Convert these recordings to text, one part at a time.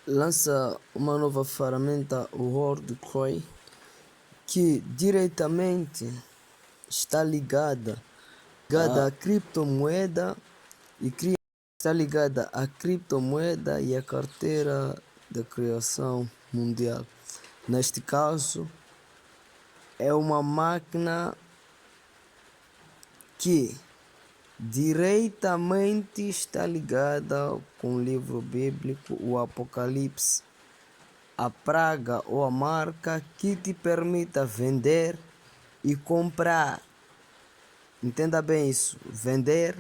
lança uma nova ferramenta, o WorldCoin, que diretamente está ligada à criptomoeda e está ligada à criptomoeda e à carteira de criação mundial. Neste caso, é uma máquina que diretamente está ligada com o livro bíblico, o Apocalipse, a praga ou a marca que te permita vender e comprar. Entenda bem isso, vender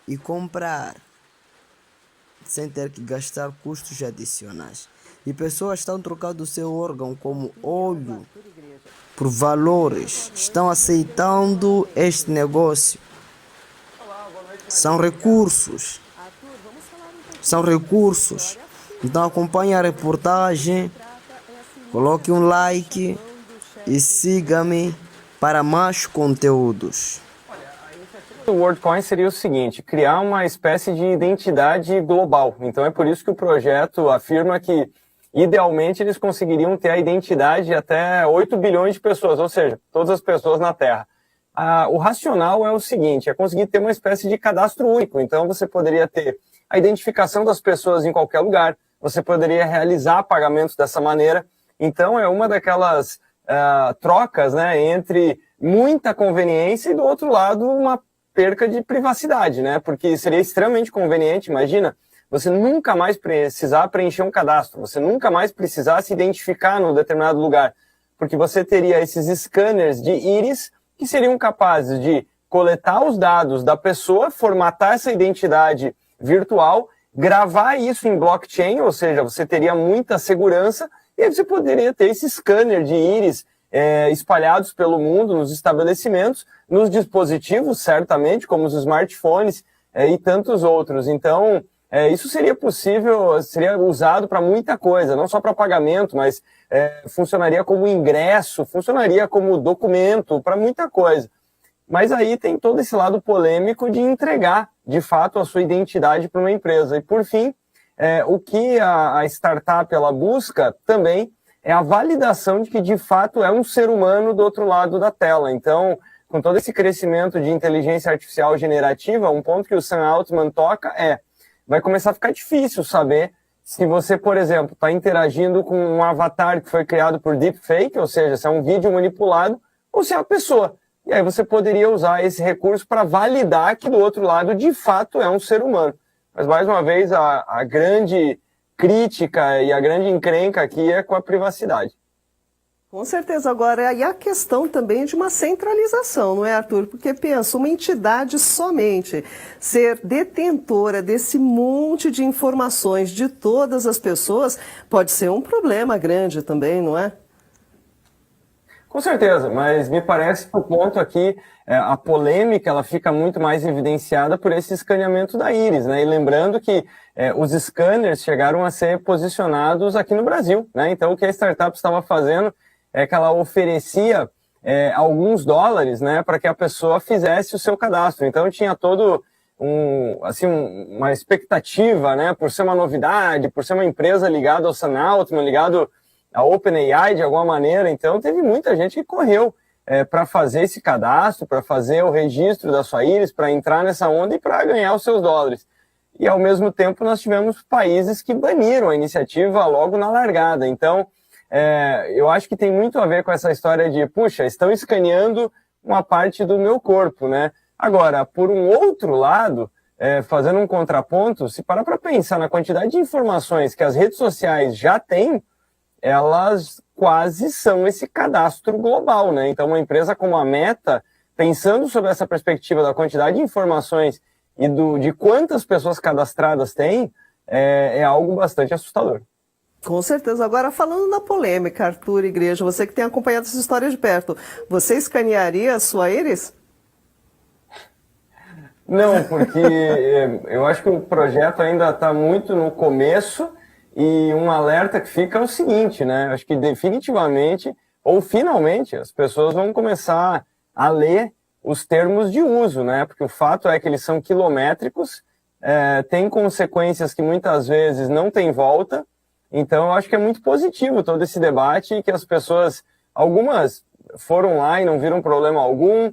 e comprar sem ter que gastar custos adicionais. E pessoas estão trocando o seu órgão como óleo por valores, estão aceitando este negócio. São recursos. São recursos. Então acompanhe a reportagem, coloque um like e siga-me para mais conteúdos. O WorldCoin seria o seguinte, criar uma espécie de identidade global. Então é por isso que o projeto afirma que, idealmente, eles conseguiriam ter a identidade de até 8 bilhões de pessoas, ou seja, todas as pessoas na Terra. O racional é o seguinte, é conseguir ter uma espécie de cadastro único. Então você poderia ter a identificação das pessoas em qualquer lugar, você poderia realizar pagamentos dessa maneira. Então é uma daquelas trocas, né, entre muita conveniência e, do outro lado, uma perca de privacidade, né? Porque seria extremamente conveniente, imagina, você nunca mais precisar preencher um cadastro, você nunca mais precisar se identificar num determinado lugar, porque você teria esses scanners de íris que seriam capazes de coletar os dados da pessoa, formatar essa identidade virtual, gravar isso em blockchain, ou seja, você teria muita segurança, e aí você poderia ter esse scanner de íris espalhados pelo mundo, nos estabelecimentos, nos dispositivos, certamente, como os smartphones e tantos outros. Então, isso seria possível, seria usado para muita coisa, não só para pagamento, mas funcionaria como ingresso, funcionaria como documento, para muita coisa. Mas aí tem todo esse lado polêmico de entregar, de fato, a sua identidade para uma empresa. E, por fim, o que a startup ela busca também é a validação de que, de fato, é um ser humano do outro lado da tela. Então, com todo esse crescimento de inteligência artificial generativa, um ponto que o Sam Altman toca vai começar a ficar difícil saber se você, por exemplo, está interagindo com um avatar que foi criado por deepfake, ou seja, se é um vídeo manipulado, ou se é a pessoa. E aí você poderia usar esse recurso para validar que do outro lado, de fato, é um ser humano. Mas, mais uma vez, a grande crítica e a grande encrenca aqui é com a privacidade. Com certeza. Agora, e a questão também de uma centralização, não é, Arthur? Porque pensa, uma entidade somente ser detentora desse monte de informações de todas as pessoas pode ser um problema grande também, não é? Com certeza, mas me parece que o ponto aqui, a polêmica, ela fica muito mais evidenciada por esse escaneamento da íris, né? E lembrando que os scanners chegaram a ser posicionados aqui no Brasil, né? Então o que a startup estava fazendo é que ela oferecia alguns dólares, né, para que a pessoa fizesse o seu cadastro. Então tinha todo uma expectativa, né, por ser uma novidade, por ser uma empresa ligada ao Sam Altman, ligado a OpenAI de alguma maneira. Então teve muita gente que correu para fazer esse cadastro, para fazer o registro da sua íris, para entrar nessa onda e para ganhar os seus dólares. E ao mesmo tempo nós tivemos países que baniram a iniciativa logo na largada. Então eu acho que tem muito a ver com essa história de, puxa, estão escaneando uma parte do meu corpo, né? Agora, por um outro lado, fazendo um contraponto, se parar para pensar na quantidade de informações que as redes sociais já têm, elas quase são esse cadastro global, né? Então, uma empresa como a Meta, pensando sobre essa perspectiva da quantidade de informações e de quantas pessoas cadastradas tem, é algo bastante assustador. Com certeza. Agora, falando da polêmica, Arthur Igreja, você que tem acompanhado essa história de perto, você escanearia a sua íris? Não, porque eu acho que o projeto ainda está muito no começo. E um alerta que fica é o seguinte, né? Acho que definitivamente, ou finalmente, as pessoas vão começar a ler os termos de uso, né? Porque o fato é que eles são quilométricos, têm consequências que muitas vezes não têm volta, Então, eu acho que é muito positivo todo esse debate e que as pessoas, algumas foram lá e não viram problema algum,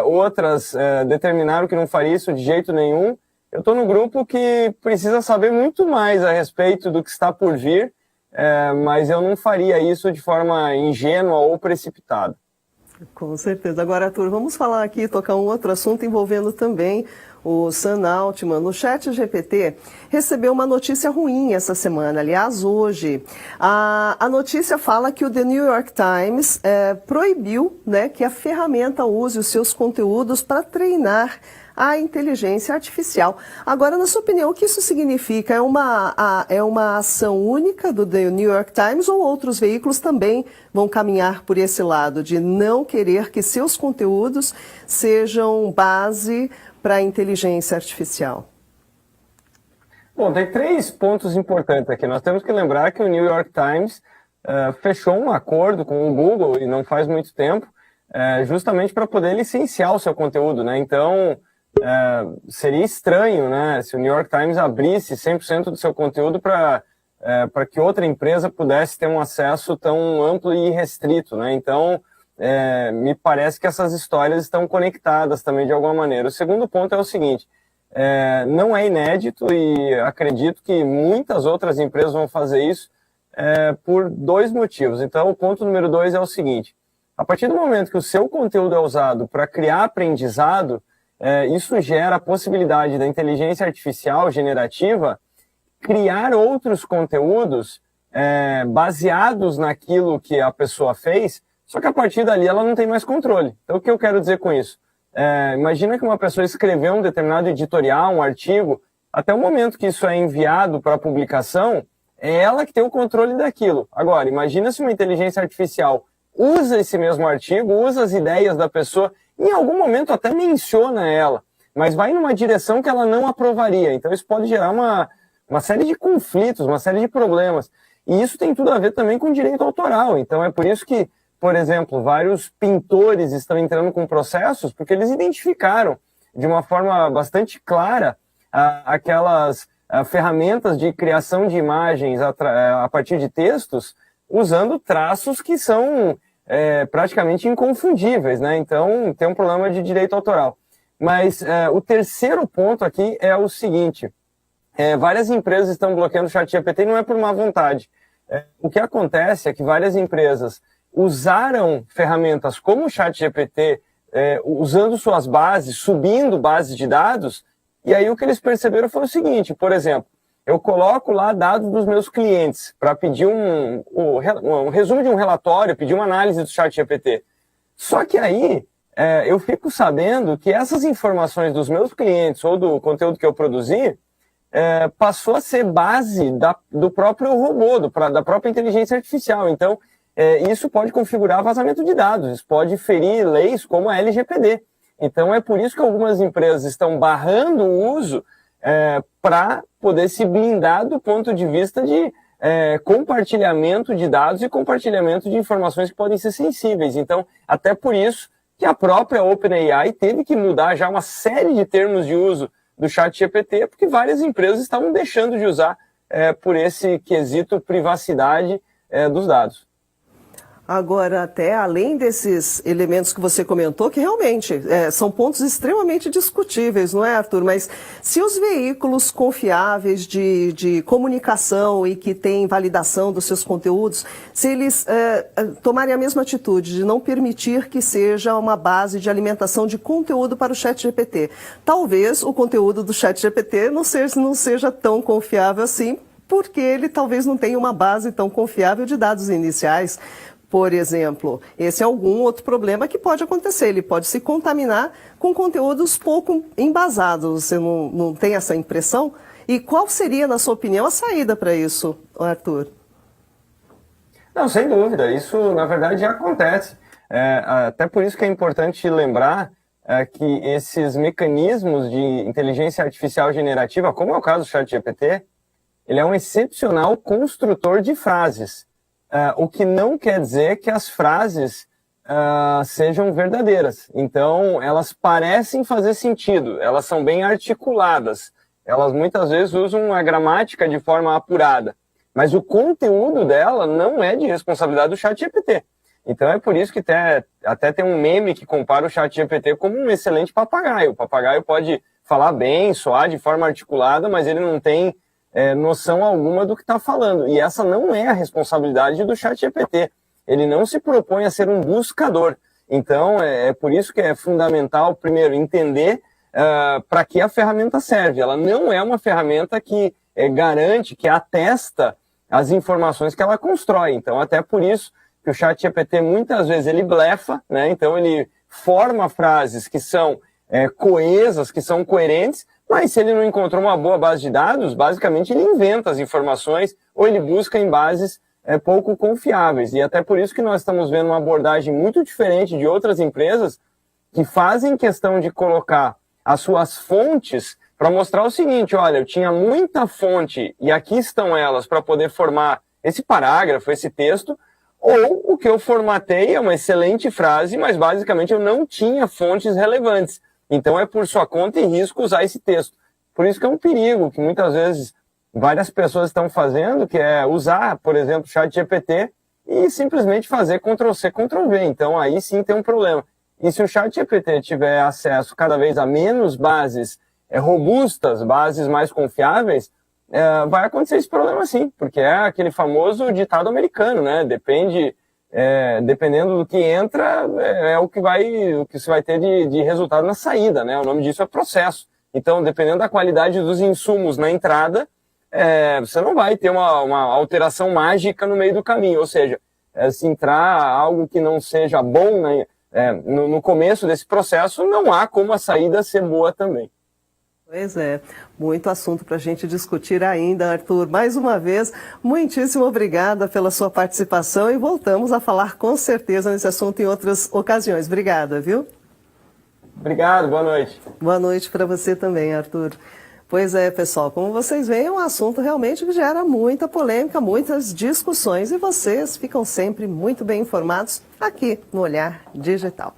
outras determinaram que não faria isso de jeito nenhum. Eu estou no grupo que precisa saber muito mais a respeito do que está por vir, mas eu não faria isso de forma ingênua ou precipitada. Com certeza. Agora, Arthur, vamos falar aqui, tocar um outro assunto envolvendo também o Sam Altman. No ChatGPT recebeu uma notícia ruim essa semana, aliás, hoje. A notícia fala que o The New York Times proibiu, né, que a ferramenta use os seus conteúdos para treinar a inteligência artificial. Agora, na sua opinião, o que isso significa? É uma ação única do The New York Times ou outros veículos também vão caminhar por esse lado de não querer que seus conteúdos sejam base para a inteligência artificial? Bom, tem 3 pontos importantes aqui. Nós temos que lembrar que o New York Times fechou um acordo com o Google, e não faz muito tempo, justamente para poder licenciar o seu conteúdo, né? Então, seria estranho, né, se o New York Times abrisse 100% do seu conteúdo para que outra empresa pudesse ter um acesso tão amplo e restrito, né? Então, me parece que essas histórias estão conectadas também de alguma maneira. O segundo ponto é o seguinte, não é inédito e acredito que muitas outras empresas vão fazer isso por 2 motivos. Então, o ponto número 2 é o seguinte, a partir do momento que o seu conteúdo é usado para criar aprendizado, isso gera a possibilidade da inteligência artificial generativa criar outros conteúdos baseados naquilo que a pessoa fez, só que a partir dali ela não tem mais controle. Então, o que eu quero dizer com isso? Imagina que uma pessoa escreveu um determinado editorial, um artigo, até o momento que isso é enviado para publicação, é ela que tem o controle daquilo. Agora, imagina se uma inteligência artificial usa esse mesmo artigo, usa as ideias da pessoa, em algum momento até menciona ela, mas vai numa direção que ela não aprovaria. Então isso pode gerar uma série de conflitos, uma série de problemas. E isso tem tudo a ver também com direito autoral. Então é por isso que, por exemplo, vários pintores estão entrando com processos, porque eles identificaram de uma forma bastante clara aquelas ferramentas de criação de imagens a partir de textos, usando traços que são praticamente inconfundíveis, né? Então, tem um problema de direito autoral. Mas o terceiro ponto aqui é o seguinte, várias empresas estão bloqueando o ChatGPT e não é por má vontade. O que acontece é que várias empresas usaram ferramentas como o ChatGPT, usando suas bases, subindo bases de dados, e aí o que eles perceberam foi o seguinte, por exemplo, eu coloco lá dados dos meus clientes para pedir um resumo de um relatório, pedir uma análise do ChatGPT. Só que aí eu fico sabendo que essas informações dos meus clientes ou do conteúdo que eu produzi passou a ser base do próprio robô, da própria inteligência artificial. Então, isso pode configurar vazamento de dados, isso pode ferir leis como a LGPD. Então, é por isso que algumas empresas estão barrando o uso para poder se blindar do ponto de vista de compartilhamento de dados e compartilhamento de informações que podem ser sensíveis. Então, até por isso que a própria OpenAI teve que mudar já uma série de termos de uso do ChatGPT, porque várias empresas estavam deixando de usar por esse quesito privacidade dos dados. Agora, até além desses elementos que você comentou, que realmente são pontos extremamente discutíveis, não é, Arthur? Mas se os veículos confiáveis de comunicação e que têm validação dos seus conteúdos, se eles tomarem a mesma atitude de não permitir que seja uma base de alimentação de conteúdo para o ChatGPT, talvez o conteúdo do ChatGPT não seja tão confiável assim, porque ele talvez não tenha uma base tão confiável de dados iniciais. Por exemplo, esse é algum outro problema que pode acontecer. Ele pode se contaminar com conteúdos pouco embasados. Você não tem essa impressão? E qual seria, na sua opinião, a saída para isso, Arthur? Não, sem dúvida. Isso, na verdade, já acontece. Até por isso que é importante lembrar que esses mecanismos de inteligência artificial generativa, como é o caso do ChatGPT, ele é um excepcional construtor de frases. O que não quer dizer que as frases sejam verdadeiras. Então, elas parecem fazer sentido, elas são bem articuladas, elas muitas vezes usam a gramática de forma apurada, mas o conteúdo dela não é de responsabilidade do ChatGPT. Então é por isso que até tem um meme que compara o ChatGPT como um excelente papagaio. O papagaio pode falar bem, soar de forma articulada, mas ele não tem noção alguma do que está falando. E essa não é a responsabilidade do ChatGPT. Ele não se propõe a ser um buscador. Então é por isso que é fundamental, primeiro, entender para que a ferramenta serve. Ela não é uma ferramenta que garante, que atesta as informações que ela constrói. Então, até por isso que o ChatGPT muitas vezes ele blefa, né? Então ele forma frases que são coesas, que são coerentes, mas se ele não encontrou uma boa base de dados, basicamente ele inventa as informações ou ele busca em bases pouco confiáveis. E até por isso que nós estamos vendo uma abordagem muito diferente de outras empresas que fazem questão de colocar as suas fontes para mostrar o seguinte: olha, eu tinha muita fonte e aqui estão elas para poder formar esse parágrafo, esse texto, ou o que eu formatei é uma excelente frase, mas basicamente eu não tinha fontes relevantes. Então é por sua conta e risco usar esse texto. Por isso que é um perigo que muitas vezes várias pessoas estão fazendo, que é usar, por exemplo, o ChatGPT e simplesmente fazer Ctrl+C, Ctrl+V. Então aí sim tem um problema. E se o ChatGPT tiver acesso cada vez a menos bases robustas, bases mais confiáveis, vai acontecer esse problema sim, porque é aquele famoso ditado americano, né? Dependendo do que entra, o que você vai ter de resultado na saída, né? O nome disso é processo. Então, dependendo da qualidade dos insumos na entrada, você não vai ter uma alteração mágica no meio do caminho. Ou seja, se entrar algo que não seja bom, né, no começo desse processo, não há como a saída ser boa também. Pois é, muito assunto para a gente discutir ainda, Arthur. Mais uma vez, muitíssimo obrigada pela sua participação e voltamos a falar com certeza nesse assunto em outras ocasiões. Obrigada, viu? Obrigado, boa noite. Boa noite para você também, Arthur. Pois é, pessoal, como vocês veem, é um assunto realmente que gera muita polêmica, muitas discussões e vocês ficam sempre muito bem informados aqui no Olhar Digital.